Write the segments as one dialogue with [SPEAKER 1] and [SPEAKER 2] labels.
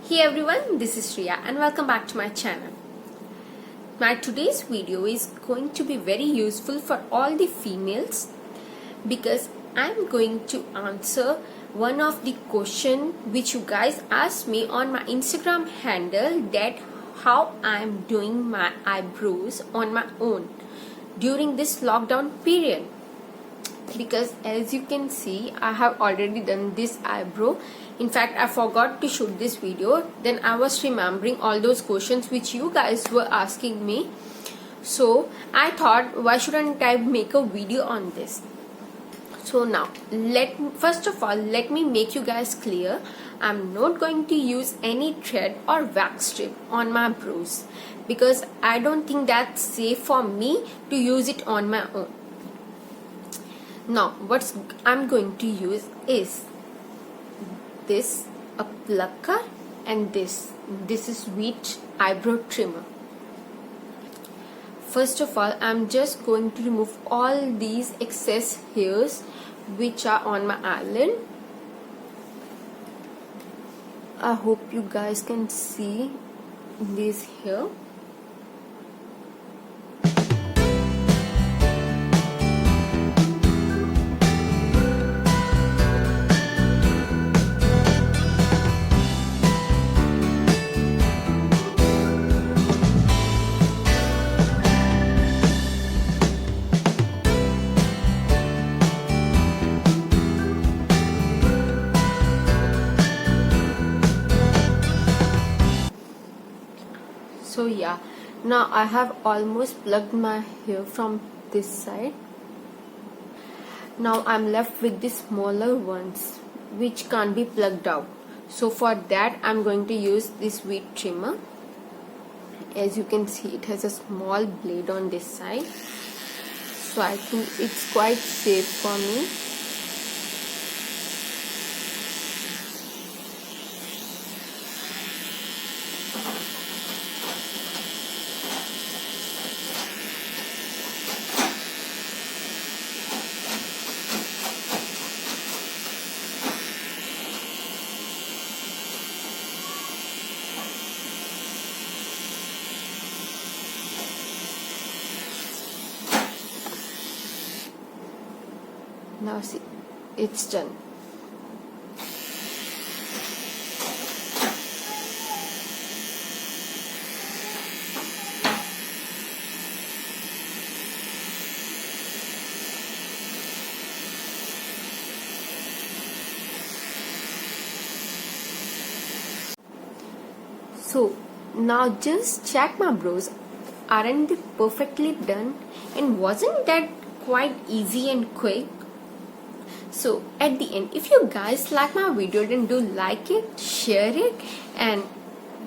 [SPEAKER 1] Hey everyone, this is Shriya and welcome back to my channel. My today's video is going to be very useful for all the females because I'm going to answer one of the question which you guys asked me on my Instagram handle, that how I'm doing my eyebrows on my own during this lockdown period. Because as you can see, I have already done this eyebrow. In fact, I forgot to shoot this video. Then I was remembering all those questions which you guys were asking me. So I thought, why shouldn't I make a video on this? So now, first of all, let me make you guys clear. I'm not going to use any thread or wax strip on my brows because I don't think that's safe for me to use it on my own. Now what I'm going to use is this, a plucker, and this is wheat eyebrow trimmer. First of all, I'm just going to remove all these excess hairs which are on my eyelid. I hope you guys can see this here. So yeah, now I have almost plugged my hair from this side. Now I'm left with the smaller ones which can't be plugged out. So for that I'm going to use this wheat trimmer. As you can see, it has a small blade on this side. So I think it's quite safe for me. Now see, it's done. So now just check my brows. Aren't they perfectly done? And wasn't that quite easy and quick? So at the end, if you guys like my video, then do like it, share it, and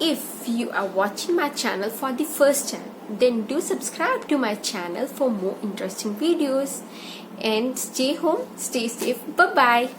[SPEAKER 1] if you are watching my channel for the first time, then do subscribe to my channel for more interesting videos. And stay home, stay safe, bye bye.